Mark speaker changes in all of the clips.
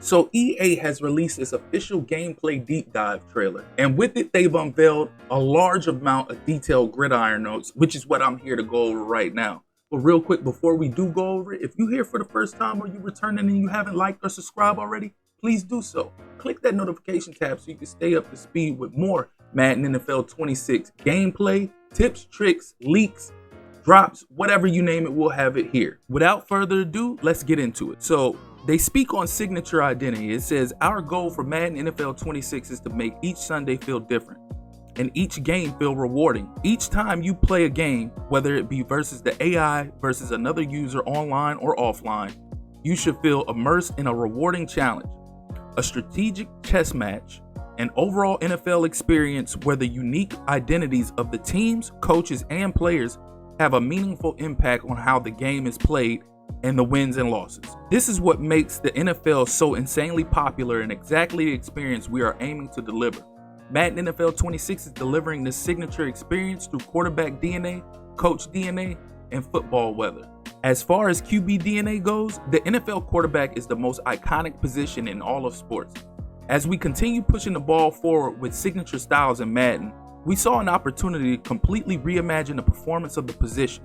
Speaker 1: So EA has released its official gameplay deep dive trailer, and with it they've unveiled a large amount of detailed gridiron notes, which is what I'm here to go over right now. But real quick, before we do go over it, if you're here for the first time or you're returning and you haven't liked or subscribed already, please do so. Click that notification tab so you can stay up to speed with more Madden NFL 26 gameplay, tips, tricks, leaks, drops, whatever you name it, we'll have it here. Without further ado, let's get into it. So they speak on signature identity. It says, our goal for Madden NFL 26 is to make each Sunday feel different and each game feel rewarding. Each time you play a game, whether it be versus the AI versus another user online or offline, you should feel immersed in a rewarding challenge, a strategic chess match, an overall NFL experience where the unique identities of the teams, coaches, and players have a meaningful impact on how the game is played and the wins and losses. This is what makes the NFL so insanely popular and exactly the experience we are aiming to deliver. Madden NFL 26 is delivering this signature experience through quarterback DNA, coach DNA, and football weather. As far as QB DNA goes, the NFL quarterback is the most iconic position in all of sports. As we continue pushing the ball forward with signature styles in Madden, we saw an opportunity to completely reimagine the performance of the position.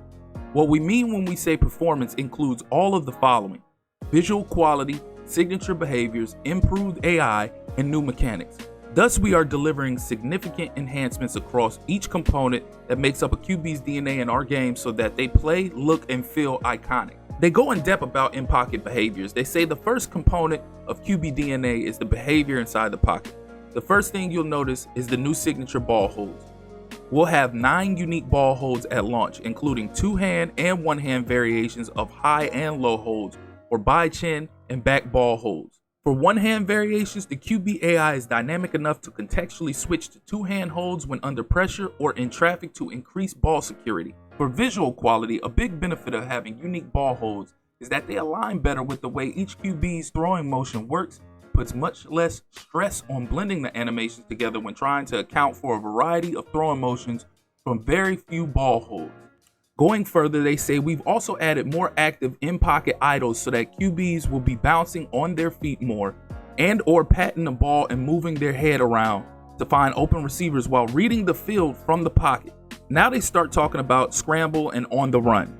Speaker 1: What we mean when we say performance includes all of the following: visual quality, signature behaviors, improved AI, and new mechanics. Thus, we are delivering significant enhancements across each component that makes up a QB's DNA in our game so that they play, look, and feel iconic. They go in depth about in-pocket behaviors. They say the first component of QB DNA is the behavior inside the pocket. The first thing you'll notice is the new signature ball holds. We'll have 9 unique ball holds at launch, including 2-hand and 1-hand variations of high and low holds, or by chin and back ball holds. For 1-hand variations, the QB AI is dynamic enough to contextually switch to 2-hand holds when under pressure or in traffic to increase ball security. For visual quality, a big benefit of having unique ball holds is that they align better with the way each QB's throwing motion works, puts much less stress on blending the animations together when trying to account for a variety of throwing motions from very few ball holds. Going further, they say we've also added more active in-pocket idles so that QBs will be bouncing on their feet more and or patting the ball and moving their head around to find open receivers while reading the field from the pocket. Now they start talking about scramble and on the run.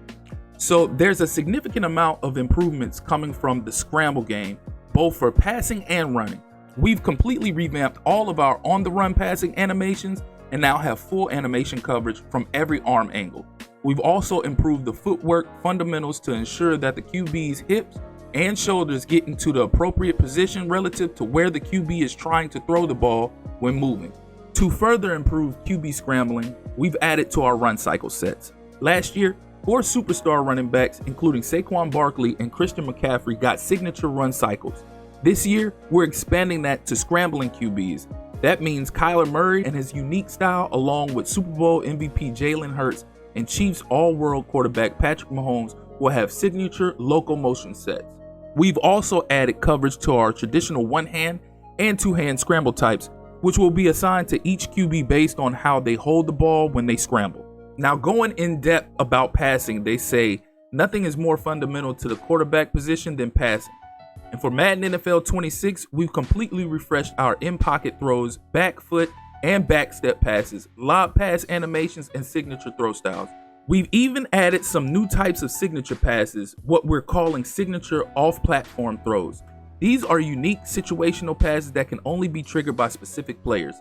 Speaker 1: So there's a significant amount of improvements coming from the scramble game, both for passing and running. We've completely revamped all of our on-the-run passing animations and now have full animation coverage from every arm angle. We've also improved the footwork fundamentals to ensure that the QB's hips and shoulders get into the appropriate position relative to where the QB is trying to throw the ball when moving. To further improve QB scrambling, we've added to our run cycle sets. Last year, 4 superstar running backs, including Saquon Barkley and Christian McCaffrey, got signature run cycles. This year, we're expanding that to scrambling QBs. That means Kyler Murray and his unique style, along with Super Bowl MVP Jalen Hurts and Chiefs All-World quarterback Patrick Mahomes, will have signature locomotion sets. We've also added coverage to our traditional 1-hand and 2-hand scramble types, which will be assigned to each QB based on how they hold the ball when they scramble. Now, going in depth about passing, they say nothing is more fundamental to the quarterback position than passing. And for Madden NFL 26, we've completely refreshed our in-pocket throws, back foot, and back step passes, lob pass animations, and signature throw styles. We've even added some new types of signature passes, what we're calling signature off-platform throws. These are unique situational passes that can only be triggered by specific players.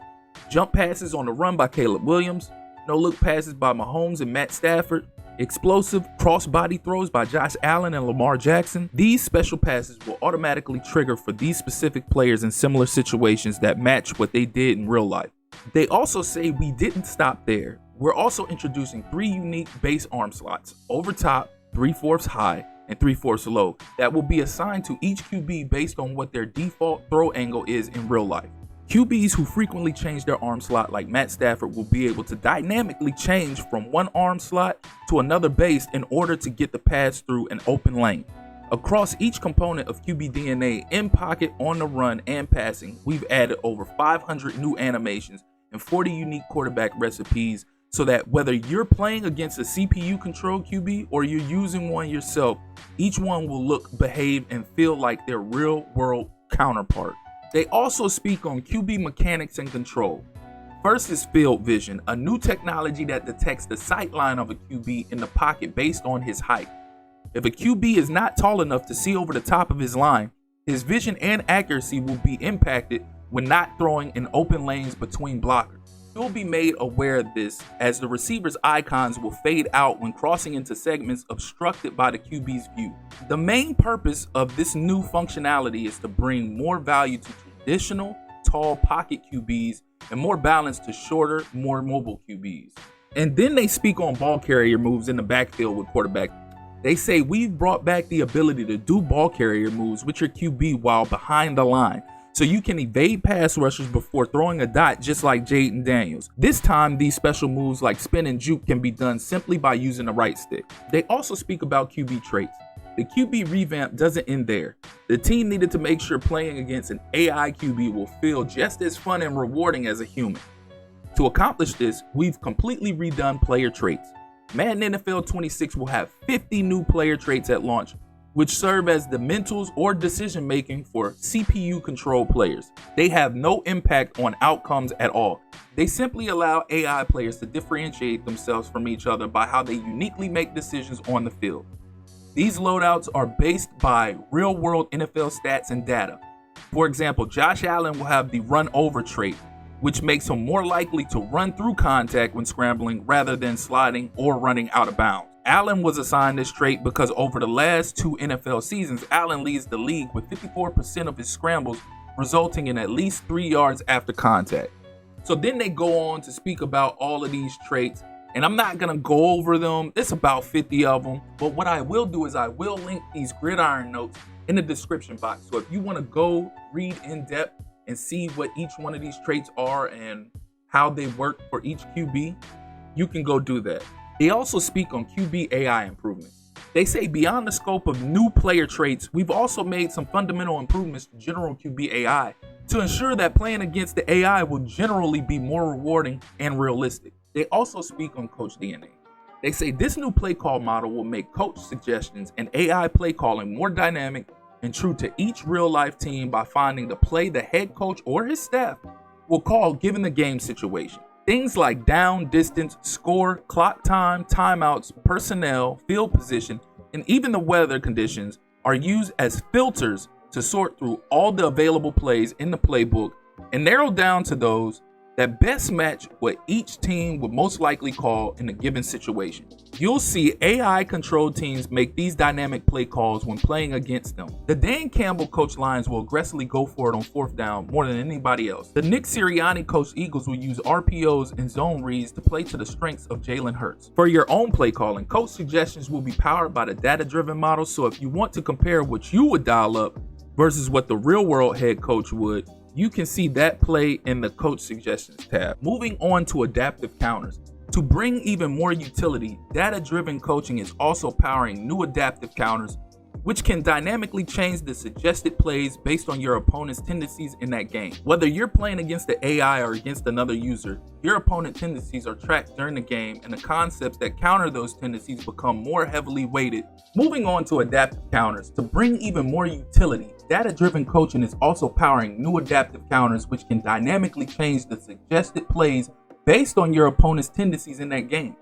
Speaker 1: Jump passes on the run by Caleb Williams, no-look passes by Mahomes and Matt Stafford, explosive cross-body throws by Josh Allen and Lamar Jackson. These special passes will automatically trigger for these specific players in similar situations that match what they did in real life. They also say we didn't stop there. We're also introducing 3 unique base arm slots, over top, 3/4 high, and 3/4 low, that will be assigned to each QB based on what their default throw angle is in real life. QBs who frequently change their arm slot, like Matt Stafford, will be able to dynamically change from one arm slot to another base in order to get the pass through an open lane. Across each component of QB DNA, in pocket, on the run, and passing, we've added over 500 new animations and 40 unique quarterback recipes so that whether you're playing against a CPU-controlled QB or you're using one yourself, each one will look, behave, and feel like their real-world counterpart. They also speak on QB mechanics and control. First is field vision, a new technology that detects the sight line of a QB in the pocket based on his height. If a QB is not tall enough to see over the top of his line, his vision and accuracy will be impacted when not throwing in open lanes between blockers. You'll be made aware of this as the receiver's icons will fade out when crossing into segments obstructed by the QB's view. The main purpose of this new functionality is to bring more value to traditional, tall pocket QBs and more balance to shorter, more mobile QBs. And then they speak on ball carrier moves in the backfield with quarterbacks. They say we've brought back the ability to do ball carrier moves with your QB while behind the line, so you can evade pass rushers before throwing a dot just like Jaden Daniels. This time, these special moves like spin and juke can be done simply by using the right stick. They also speak about QB traits. The QB revamp doesn't end there. The team needed to make sure playing against an AI QB will feel just as fun and rewarding as a human. To accomplish this, we've completely redone player traits. Madden NFL 26 will have 50 new player traits at launch, which serve as the mentals or decision making for CPU controlled players. They have no impact on outcomes at all. They simply allow AI players to differentiate themselves from each other by how they uniquely make decisions on the field. These loadouts are based by real world NFL stats and data. For example, Josh Allen will have the run over trait, which makes him more likely to run through contact when scrambling rather than sliding or running out of bounds. Allen was assigned this trait because over the last 2 NFL seasons, Allen leads the league with 54% of his scrambles resulting in at least 3 yards after contact. So then they go on to speak about all of these traits, and I'm not going to go over them. It's about 50 of them. But what I will do is I will link these gridiron notes in the description box. So if you want to go read in depth and see what each one of these traits are and how they work for each QB, you can go do that. They also speak on QB AI improvements. They say beyond the scope of new player traits, we've also made some fundamental improvements to general QB AI to ensure that playing against the AI will generally be more rewarding and realistic. They also speak on coach DNA. They say this new play call model will make coach suggestions and AI play calling more dynamic and true to each real-life team by finding the play the head coach or his staff will call given the game situation. Things like down, distance, score, clock time, timeouts, personnel, field position, and even the weather conditions are used as filters to sort through all the available plays in the playbook and narrow down to those that best match what each team would most likely call in a given situation. You'll see AI-controlled teams make these dynamic play calls when playing against them. The Dan Campbell coach Lions will aggressively go for it on 4th down more than anybody else. The Nick Sirianni coach Eagles will use RPOs and zone reads to play to the strengths of Jalen Hurts. For your own play calling, coach suggestions will be powered by the data-driven model, so if you want to compare what you would dial up versus what the real-world head coach would, you can see that play in the coach suggestions tab. Moving on to adaptive counters. To bring even more utility, data-driven coaching is also powering new adaptive counters, which can dynamically change the suggested plays based on your opponent's tendencies in that game. Whether you're playing against the AI or against another user, your opponent's tendencies are tracked during the game, and the concepts that counter those tendencies become more heavily weighted. Moving on to adaptive counters. To bring even more utility, data-driven coaching is also powering new adaptive counters, which can dynamically change the suggested plays based on your opponent's tendencies in that game.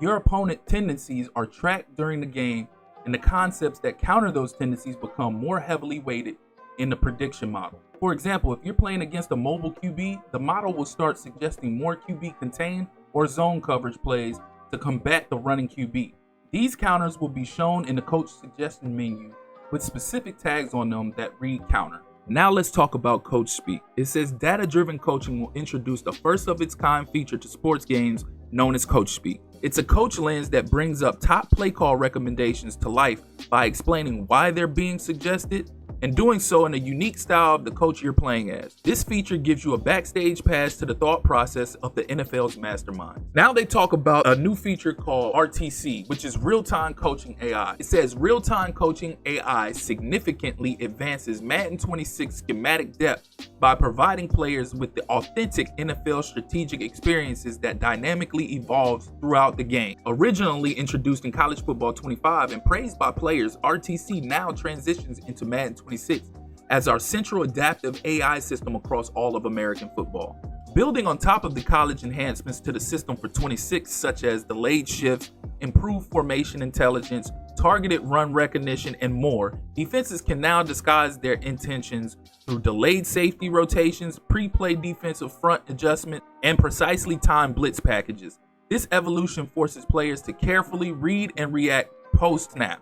Speaker 1: Your opponent's tendencies are tracked during the game, and the concepts that counter those tendencies become more heavily weighted in the prediction model. For example, if you're playing against a mobile QB, the model will start suggesting more QB contain or zone coverage plays to combat the running QB. These counters will be shown in the coach suggestion menu with specific tags on them that read counter. Now let's talk about coach speak. It says data-driven coaching will introduce the first of its kind feature to sports games known as coach speak. It's a coach lens that brings up top play call recommendations to life by explaining why they're being suggested and doing so in a unique style of the coach you're playing as. This feature gives you a backstage pass to the thought process of the NFL's mastermind. Now they talk about a new feature called RTC, which is real-time coaching AI. It says real-time coaching AI significantly advances Madden 26 schematic depth by providing players with the authentic NFL strategic experiences that dynamically evolves throughout the game. Originally introduced in College Football 25 and praised by players, RTC now transitions into Madden 26 as our central adaptive AI system across all of American football. Building on top of the college enhancements to the system for 26, such as delayed shifts, improved formation intelligence, targeted run recognition, and more, defenses can now disguise their intentions through delayed safety rotations, pre-play defensive front adjustment, and precisely timed blitz packages. This evolution forces players to carefully read and react post-snap.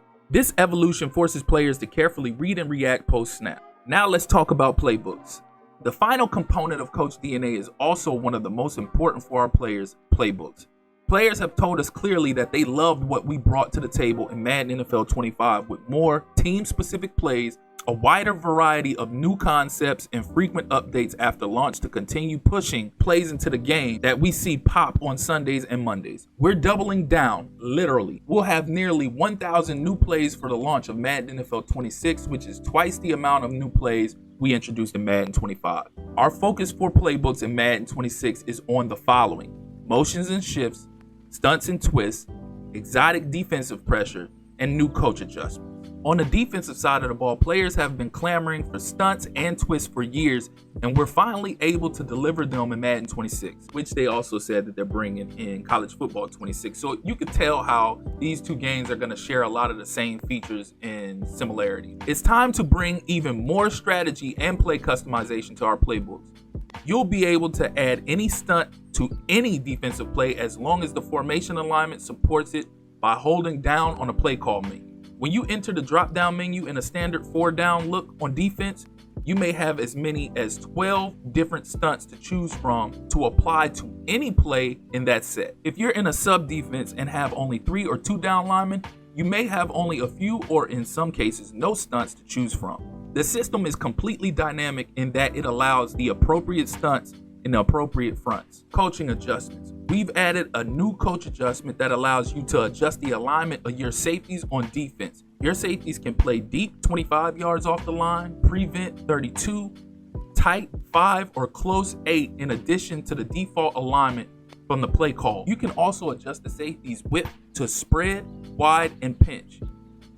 Speaker 1: Now let's talk about playbooks. The final component of Coach DNA is also one of the most important for our players, playbooks. Players have told us clearly that they loved what we brought to the table in Madden NFL 25 with more team-specific plays, a wider variety of new concepts, and frequent updates after launch to continue pushing plays into the game that we see pop on Sundays and Mondays. We're doubling down, literally. We'll have nearly 1,000 new plays for the launch of Madden NFL 26, which is twice the amount of new plays we introduced in Madden 25. Our focus for playbooks in Madden 26 is on the following: motions and shifts, stunts and twists, exotic defensive pressure, and new coach adjustments. On the defensive side of the ball, players have been clamoring for stunts and twists for years, and we're finally able to deliver them in Madden 26, which they also said that they're bringing in college football 26. So you can tell how these two games are going to share a lot of the same features and similarities. It's time to bring even more strategy and play customization to our playbooks. You'll be able to add any stunt to any defensive play as long as the formation alignment supports it by holding down on a play call menu. When you enter the drop-down menu in a standard 4-down look on defense, you may have as many as 12 different stunts to choose from to apply to any play in that set. If you're in a sub defense and have only 3 or 2 down linemen, you may have only a few or in some cases no stunts to choose from. The system is completely dynamic in that it allows the appropriate stunts in the appropriate fronts. Coaching adjustments. We've added a new coach adjustment that allows you to adjust the alignment of your safeties on defense. Your safeties can play deep 25 yards off the line, prevent 32, tight 5, or close 8 in addition to the default alignment from the play call. You can also adjust the safety's width to spread, wide, and pinch.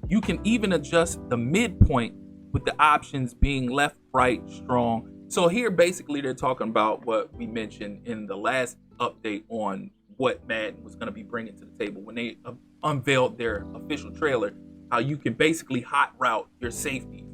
Speaker 1: You can even adjust the midpoint with the options being left, right, strong. So here basically they're talking about what we mentioned in the last update on what Madden was going to be bringing to the table when they unveiled their official trailer, how you can basically hot route your safeties.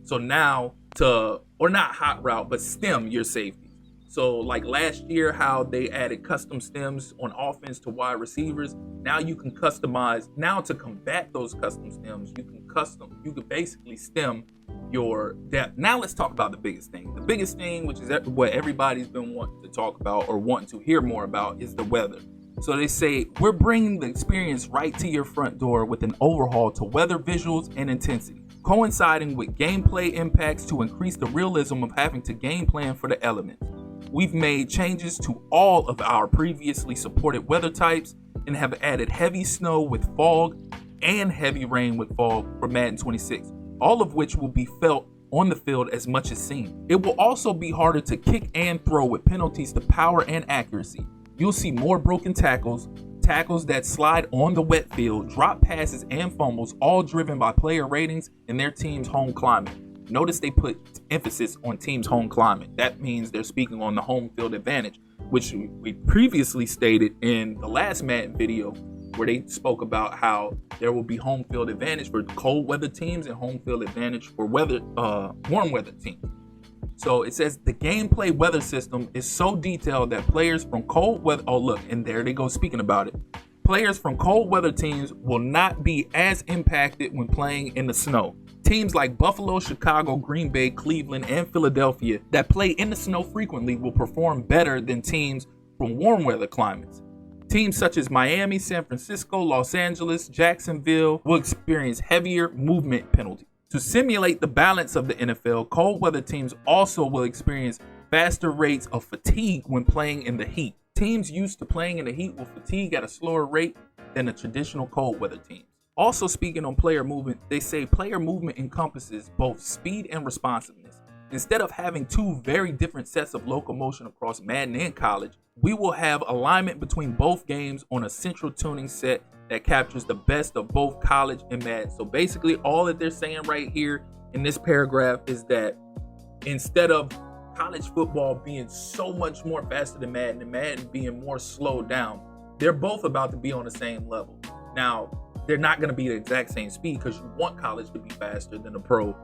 Speaker 1: So now or not hot route, but stem your safeties. So like last year, how they added custom stems on offense to wide receivers. Now you can customize. Now to combat those custom stems, you can basically stem your depth. Now let's talk about the biggest thing. The biggest thing, which is what everybody's been wanting to talk about or wanting to hear more about, is the weather. So they say, we're bringing the experience right to your front door with an overhaul to weather visuals and intensity, coinciding with gameplay impacts to increase the realism of having to game plan for the elements. We've made changes to all of our previously supported weather types and have added heavy snow with fog and heavy rain with fog for Madden 26, all of which will be felt on the field as much as seen. It will also be harder to kick and throw with penalties to power and accuracy. You'll see more broken tackles, tackles that slide on the wet field, drop passes, and fumbles, all driven by player ratings and their team's home climate. Notice they put emphasis on team's home climate. That means they're speaking on the home field advantage, which we previously stated in the last Madden video, where they spoke about how there will be home field advantage for cold weather teams and home field advantage for warm weather teams. So it says the gameplay weather system is so detailed that players from cold weather, oh look, and there they go speaking about it. Players from cold weather teams will not be as impacted when playing in the snow. Teams like Buffalo, Chicago, Green Bay, Cleveland, and Philadelphia that play in the snow frequently will perform better than teams from warm weather climates. Teams such as Miami, San Francisco, Los Angeles, Jacksonville will experience heavier movement penalties. To simulate the balance of the NFL, cold weather teams also will experience faster rates of fatigue when playing in the heat. Teams used to playing in the heat will fatigue at a slower rate than the traditional cold weather teams. Also speaking on player movement, they say player movement encompasses both speed and responsiveness. Instead of having two very different sets of locomotion across Madden and college, we will have alignment between both games on a central tuning set that captures the best of both college and Madden. So basically all that they're saying right here in this paragraph is that instead of college football being so much more faster than Madden and Madden being more slowed down, they're both about to be on the same level. Now, they're not going to be the exact same speed because you want college to be faster than the pro,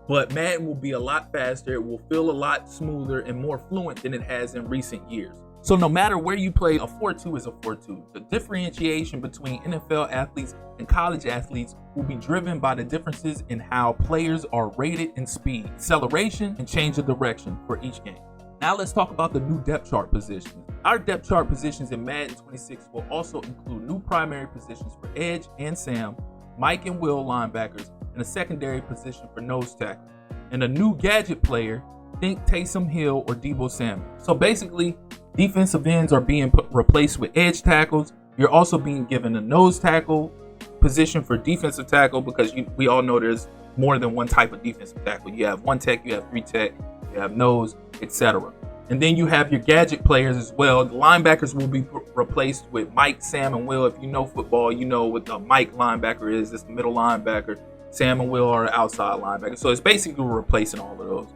Speaker 1: but Madden will be a lot faster. It will feel a lot smoother and more fluent than it has in recent years. So no matter where you play, a 4-2 is a 4-2. The differentiation between NFL athletes and college athletes will be driven by the differences in how players are rated in speed, acceleration, and change of direction for each game. Now let's talk about the new depth chart positions. Our depth chart positions in Madden 26 will also include new primary positions for Edge and Sam, Mike and Will linebackers, and a secondary position for nose tackle. And a new gadget player, think Taysom Hill or Deebo Samuel. So basically, defensive ends are being replaced with edge tackles. You're also being given a nose tackle position for defensive tackle because we all know there's more than one type of defensive tackle. You have one tech, you have three tech, you have nose, etc. And then you have your gadget players as well. The linebackers will be replaced with Mike, Sam, and Will. If you know football, you know what the Mike linebacker is. It's the middle linebacker. Sam and Will are the outside linebackers. So it's basically replacing all of those.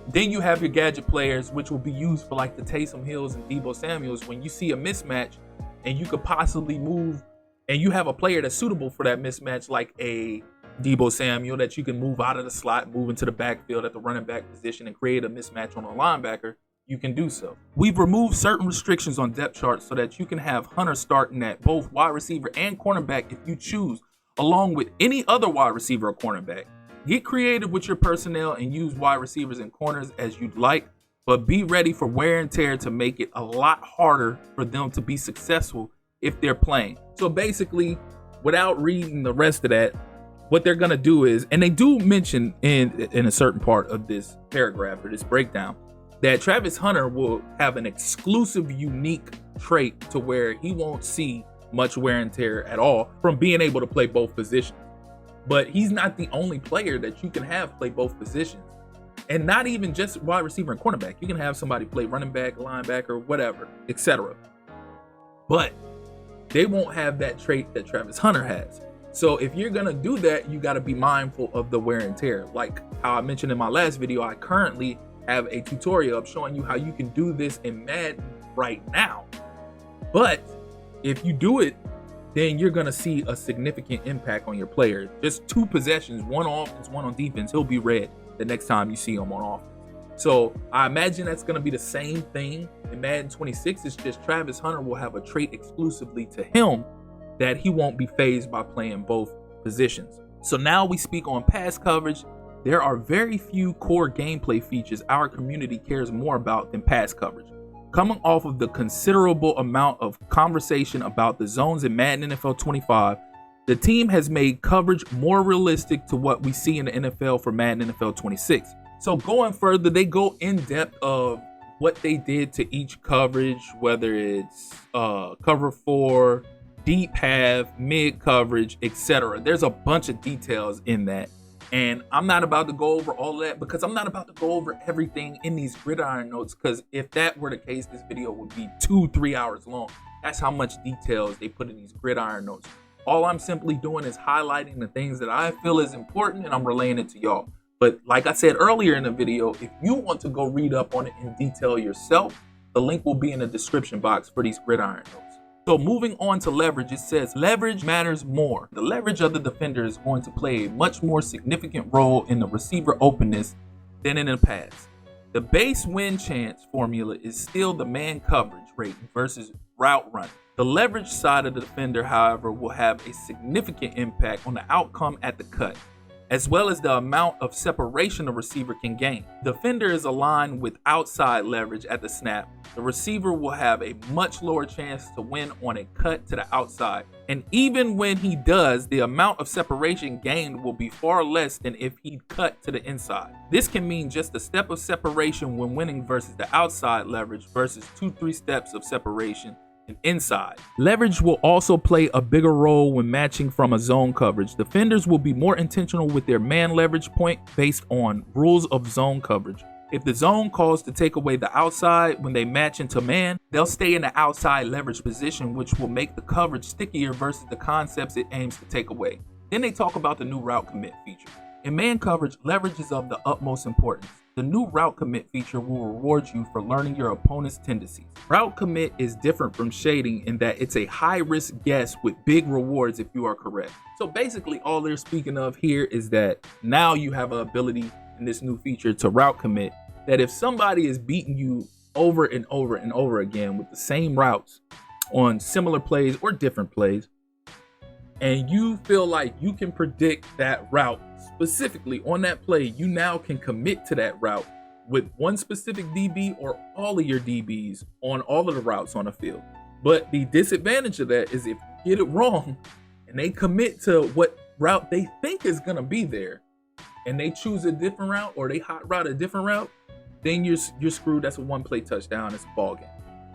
Speaker 1: Then you have your gadget players, which will be used for like the Taysom Hills and Deebo Samuels. When you see a mismatch and you could possibly move, and you have a player that's suitable for that mismatch, like a Deebo Samuel, that you can move out of the slot, move into the backfield at the running back position and create a mismatch on a linebacker, you can do so. We've removed certain restrictions on depth charts so that you can have Hunter starting at both wide receiver and cornerback if you choose, along with any other wide receiver or cornerback. Get creative with your personnel and use wide receivers and corners as you'd like, but be ready for wear and tear to make it a lot harder for them to be successful if they're playing. So basically, without reading the rest of that, what they're going to do is, and they do mention in a certain part of this paragraph or this breakdown, that Travis Hunter will have an exclusive, unique trait to where he won't see much wear and tear at all from being able to play both positions. But he's not the only player that you can have play both positions. And not even just wide receiver and cornerback. You can have somebody play running back, linebacker, whatever, etc. But they won't have that trait that Travis Hunter has. So if you're going to do that, you got to be mindful of the wear and tear. Like how I mentioned in my last video, I currently have a tutorial of showing you how you can do this in Madden right now. But if you do it, then you're going to see a significant impact on your player. Just 2 possessions, one on offense, one on defense, he'll be red the next time you see him on offense. So I imagine that's going to be the same thing in Madden 26. It's just Travis Hunter will have a trait exclusively to him that he won't be fazed by playing both positions. So now we speak on pass coverage. There are very few core gameplay features our community cares more about than pass coverage. Coming off of the considerable amount of conversation about the zones in Madden NFL 25, the team has made coverage more realistic to what we see in the NFL for Madden NFL 26. So going further, they go in depth of what they did to each coverage, whether it's cover 4, deep half, mid coverage, etc. There's a bunch of details in that. And I'm not about to go over all that because I'm not about to go over everything in these gridiron notes, because if that were the case, this video would be 2-3 hours long. That's how much details they put in these gridiron notes. All I'm simply doing is highlighting the things that I feel is important, and I'm relaying it to y'all. But like I said earlier in the video, if you want to go read up on it in detail yourself, the link will be in the description box for these gridiron notes. So moving on to leverage, it says leverage matters more. The leverage of the defender is going to play a much more significant role in the receiver openness than in the past. The base win chance formula is still the man coverage rate versus route run. The leverage side of the defender, however, will have a significant impact on the outcome at the cut, as well as the amount of separation the receiver can gain. The defender is aligned with outside leverage at the snap. The receiver will have a much lower chance to win on a cut to the outside. And even when he does, the amount of separation gained will be far less than if he'd cut to the inside. This can mean just a step of separation when winning versus the outside leverage versus 2-3 steps of separation and inside. Leverage will also play a bigger role when matching from a zone coverage. Defenders will be more intentional with their man leverage point based on rules of zone coverage. If the zone calls to take away the outside when they match into man, they'll stay in the outside leverage position, which will make the coverage stickier versus the concepts it aims to take away. Then they talk about the new route commit feature. In man coverage, leverage is of the utmost importance. the new route commit feature will reward you for learning your opponent's tendencies. Route commit is different from shading in that it's a high-risk guess with big rewards if you are correct. So basically all they're speaking of here is that now you have an ability in this new feature to route commit, that if somebody is beating you over and over and over again with the same routes on similar plays or different plays, and you feel like you can predict that route specifically on that play, you now can commit to that route with one specific DB or all of your DBs on all of the routes on the field. But the disadvantage of that is if you get it wrong and they commit to what route they think is going to be there and they choose a different route or they hot route a different route, then you're screwed. That's a one-play touchdown. It's a ball game.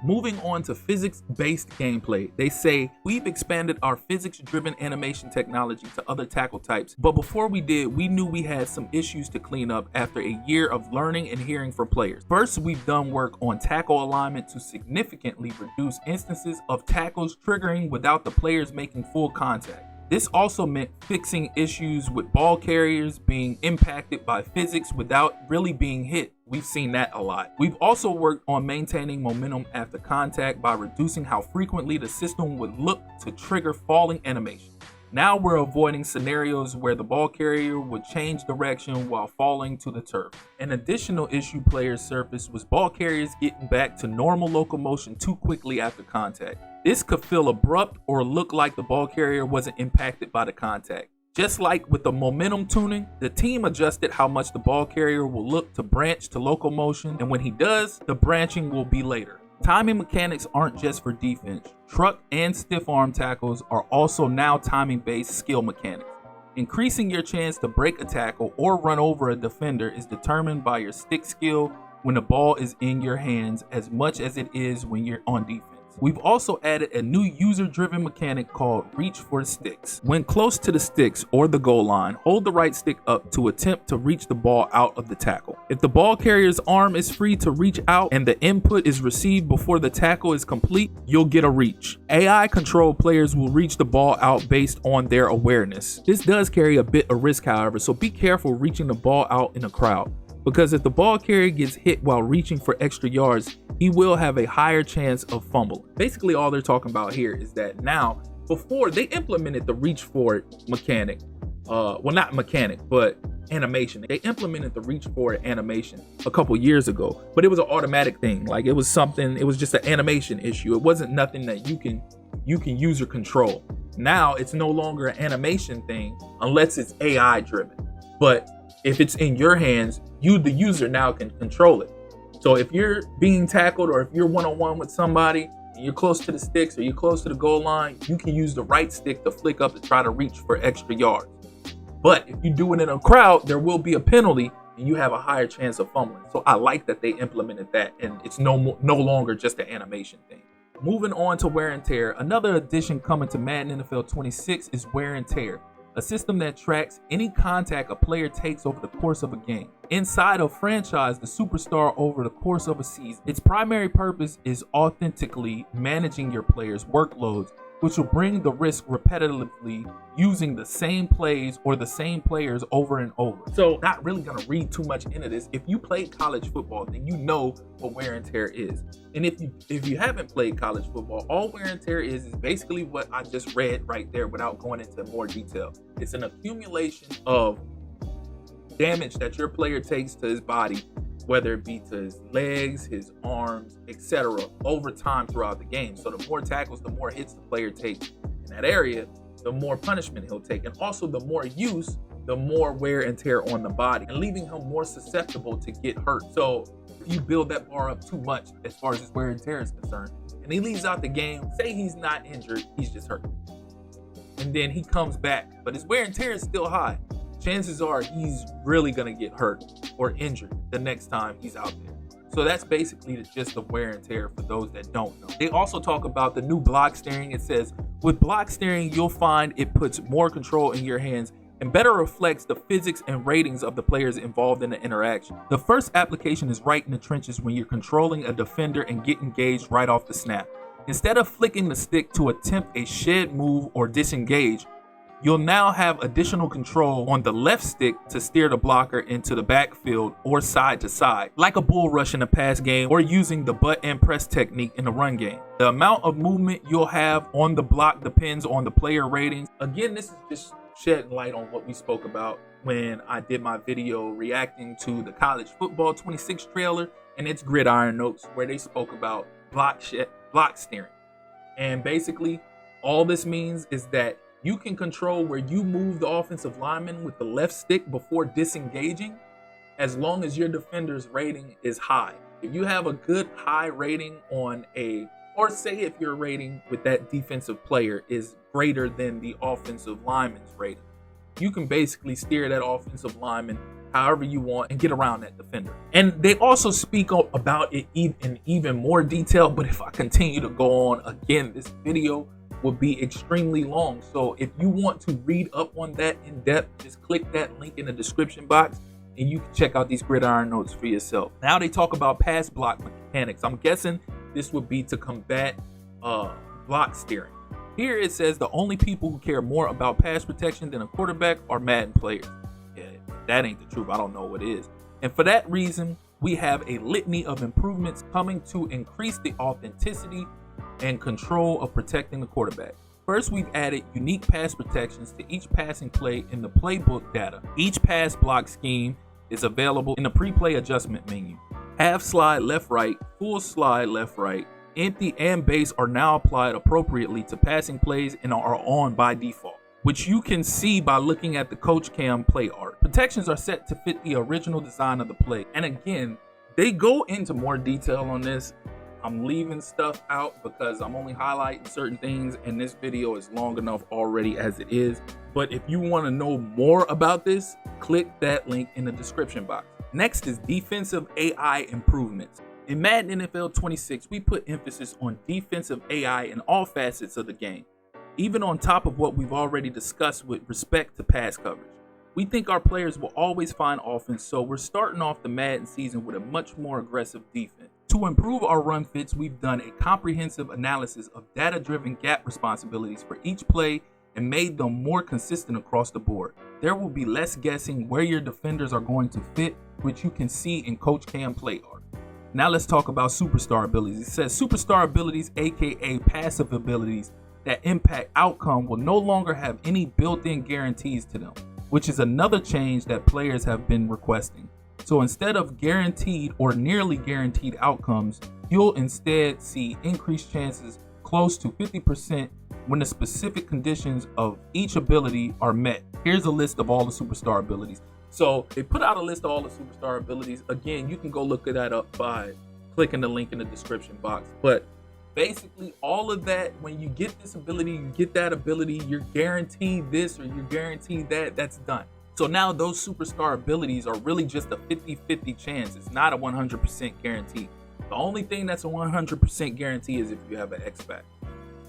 Speaker 1: Moving on to physics-based gameplay, they say, we've expanded our physics-driven animation technology to other tackle types, but before we did, we knew we had some issues to clean up after a year of learning and hearing from players. First, we've done work on tackle alignment to significantly reduce instances of tackles triggering without the players making full contact. This also meant fixing issues with ball carriers being impacted by physics without really being hit. We've seen that a lot. We've also worked on maintaining momentum after contact by reducing how frequently the system would look to trigger falling animation. Now we're avoiding scenarios where the ball carrier would change direction while falling to the turf. An additional issue players surfaced was ball carriers getting back to normal locomotion too quickly after contact. This could feel abrupt or look like the ball carrier wasn't impacted by the contact. Just like with the momentum tuning, the team adjusted how much the ball carrier will look to branch to locomotion, and when he does, the branching will be later. Timing mechanics aren't just for defense. Truck and stiff arm tackles are also now timing-based skill mechanics. Increasing your chance to break a tackle or run over a defender is determined by your stick skill when the ball is in your hands as much as it is when you're on defense. We've also added a new user-driven mechanic called reach for sticks. When close to the sticks or the goal line, hold the right stick up to attempt to reach the ball out of the tackle. If the ball carrier's arm is free to reach out and the input is received before the tackle is complete, you'll get a reach. AI-controlled players will reach the ball out based on their awareness. This does carry a bit of risk, however, so be careful reaching the ball out in a crowd, because if the ball carrier gets hit while reaching for extra yards, he will have a higher chance of fumbling. Basically, all they're talking about here is that now, before they implemented the reach for it mechanic, well, not mechanic, but animation. They implemented the reach for it animation a couple years ago, but it was an automatic thing. Like it was just an animation issue. It wasn't nothing that you can user control. Now it's no longer an animation thing unless it's AI driven. But if it's in your hands, you, the user, now can control it. So if you're being tackled or if you're one-on-one with somebody and you're close to the sticks or you're close to the goal line, you can use the right stick to flick up to try to reach for extra yards. But if you do it in a crowd, there will be a penalty and you have a higher chance of fumbling. So I like that they implemented that, and it's no longer just an animation thing. Moving on to wear and tear, another addition coming to Madden NFL 26 is wear and tear, a system that tracks any contact a player takes over the course of a game. Inside of franchise the superstar over the course of a season, its primary purpose is authentically managing your players' workloads, which will bring the risk repetitively using the same plays or the same players over and over. So not really gonna read too much into this. If you played college football, then you know what wear and tear is. And if you haven't played college football, all wear and tear is basically what I just read right there without going into more detail. It's an accumulation of damage that your player takes to his body, whether it be to his legs, his arms, etc., over time throughout the game. So the more tackles, the more hits the player takes in that area, the more punishment he'll take. And also the more use, the more wear and tear on the body, and leaving him more susceptible to get hurt. So if you build that bar up too much as far as his wear and tear is concerned, and he leaves out the game, say he's not injured, he's just hurt. And then he comes back, but his wear and tear is still high. Chances are he's really gonna get hurt or injured the next time he's out there. So that's basically the gist of wear and tear for those that don't know. They also talk about the new block steering. It says, with block steering, you'll find it puts more control in your hands and better reflects the physics and ratings of the players involved in the interaction. The first application is right in the trenches when you're controlling a defender and get engaged right off the snap. Instead of flicking the stick to attempt a shed move or disengage, You'll now have additional control on the left stick to steer the blocker into the backfield or side to side, like a bull rush in a pass game or using the butt and press technique in the run game. The amount of movement you'll have on the block depends on the player ratings. Again, this is just shedding light on what we spoke about when I did my video reacting to the college football 26 trailer and its gridiron notes, where they spoke about block steering. And basically, all this means is that you can control where you move the offensive lineman with the left stick before disengaging, as long as your defender's rating is high. If you have a good high rating on or say if your rating with that defensive player is greater than the offensive lineman's rating, you can basically steer that offensive lineman however you want and get around that defender. And they also speak about it in even more detail, but if I continue to go on, again, this video would be extremely long. So if you want to read up on that in depth, just click that link in the description box and you can check out these gridiron notes for yourself. Now they talk about pass block mechanics. I'm guessing this would be to combat block steering. Here it says the only people who care more about pass protection than a quarterback are Madden players. Yeah, if that ain't the truth, I don't know what is. And for that reason, we have a litany of improvements coming to increase the authenticity and control of protecting the quarterback. First, we've added unique pass protections to each passing play in the playbook data. Each pass block scheme is available in the pre-play adjustment menu. Half slide left right, full slide left right, empty and base are now applied appropriately to passing plays and are on by default, which you can see by looking at the Coach Cam play art. Protections are set to fit the original design of the play. And again, they go into more detail on this. I'm leaving stuff out because I'm only highlighting certain things and this video is long enough already as it is. But if you want to know more about this, click that link in the description box. Next is defensive AI improvements. In Madden NFL 26, we put emphasis on defensive AI in all facets of the game, even on top of what we've already discussed with respect to pass coverage. We think our players will always find offense, so we're starting off the Madden season with a much more aggressive defense. To improve our run fits, we've done a comprehensive analysis of data-driven gap responsibilities for each play and made them more consistent across the board. There will be less guessing where your defenders are going to fit, which you can see in Coach Cam play art. Now let's talk about superstar abilities. It says superstar abilities, aka passive abilities that impact outcome, will no longer have any built-in guarantees to them, which is another change that players have been requesting. So instead of guaranteed or nearly guaranteed outcomes, you'll instead see increased chances close to 50% when the specific conditions of each ability are met. Here's a list of all the superstar abilities. So they put out a list of all the superstar abilities. Again, you can go look that up by clicking the link in the description box. But basically all of that, when you get this ability, you get that ability, you're guaranteed this or you're guaranteed that, that's done. So now those superstar abilities are really just a 50-50 chance. It's not a 100% guarantee. The only thing that's a 100% guarantee is if you have an X-Factor.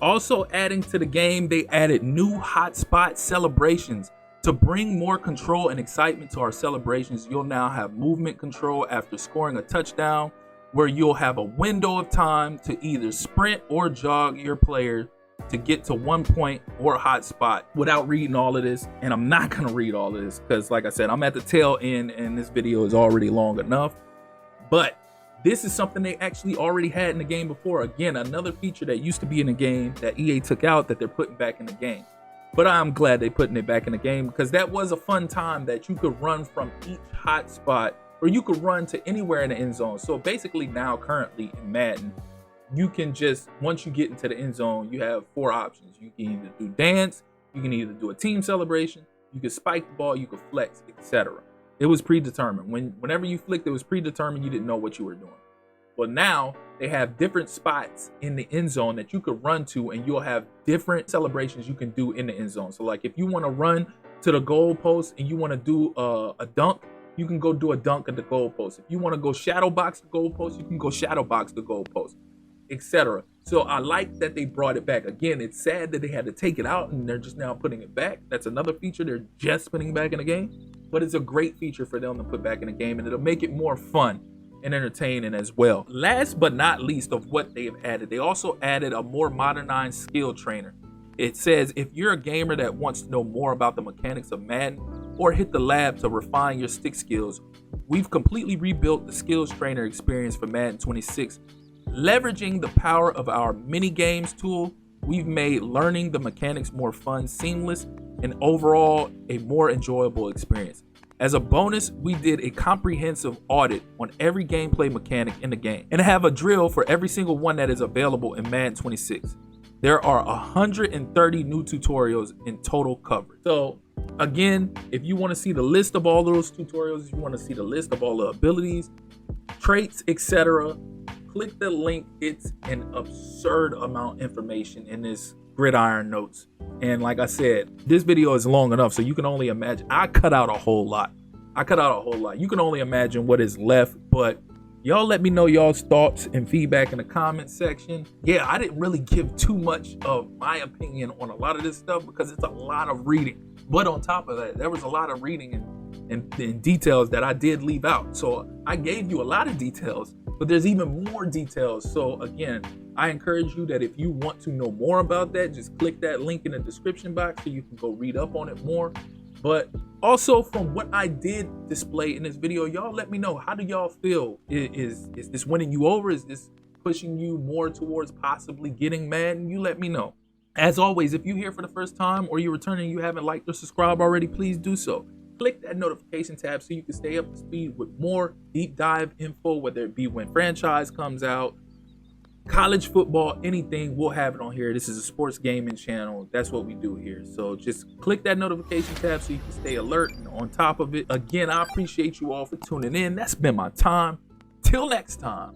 Speaker 1: Also adding to the game, they added new hotspot celebrations. To bring more control and excitement to our celebrations, you'll now have movement control after scoring a touchdown, where you'll have a window of time to either sprint or jog your player to get to 1 point or hotspot without reading all of this. And I'm not going to read all of this because, like I said, I'm at the tail end and this video is already long enough. But this is something they actually already had in the game before. Again, another feature that used to be in the game that EA took out that they're putting back in the game. But I'm glad they're putting it back in the game because that was a fun time that you could run from each hotspot, or you could run to anywhere in the end zone. So basically now currently in Madden, you can just, once you get into the end zone, you have 4 options. You can either do dance, you can either do a team celebration, you can spike the ball, you can flex, etc. It was predetermined. Whenever you flicked, it was predetermined. You didn't know what you were doing. Well, now they have different spots in the end zone that you could run to, and you'll have different celebrations you can do in the end zone. So like if you want to run to the goal post and you want to do a dunk, you can go do a dunk at the goal post. If you want to go shadow box the goal post, you can go shadow box the goal post, etc. So I like that they brought it back. Again, it's sad that they had to take it out and they're just now putting it back. That's another feature they're just putting back in the game, but it's a great feature for them to put back in the game, and it'll make it more fun and entertaining as well. Last but not least of what they have added, they also added a more modernized skill trainer. It says, if you're a gamer that wants to know more about the mechanics of Madden or hit the lab to refine your stick skills, we've completely rebuilt the skills trainer experience for Madden 26. Leveraging the power of our mini games tool, we've made learning the mechanics more fun, seamless, and overall a more enjoyable experience. As a bonus, we did a comprehensive audit on every gameplay mechanic in the game and have a drill for every single one that is available in Madden 26. There are 130 new tutorials in total coverage. So again, if you want to see the list of all those tutorials, if you want to see the list of all the abilities, traits, etc., click the link. It's an absurd amount of information in this gridiron notes. And like I said, this video is long enough, so you can only imagine. I cut out a whole lot. You can only imagine what is left, but y'all let me know y'all's thoughts and feedback in the comment section. Yeah, I didn't really give too much of my opinion on a lot of this stuff because it's a lot of reading. But on top of that, there was a lot of reading and details that I did leave out. So I gave you a lot of details, but there's even more details. So again, I encourage you that if you want to know more about that, just click that link in the description box so you can go read up on it more. But also, from what I did display in this video, y'all let me know, how do y'all feel? Is this winning you over? Is this pushing you more towards possibly getting Madden? You let me know. As always, if you're here for the first time or you're returning and you haven't liked or subscribed already, please do so. Click that notification tab so you can stay up to speed with more deep dive info, whether it be when franchise comes out, college football, anything, we'll have it on here. This is a sports gaming channel. That's what we do here. So just click that notification tab so you can stay alert and on top of it. Again, I appreciate you all for tuning in. That's been my time. Till next time.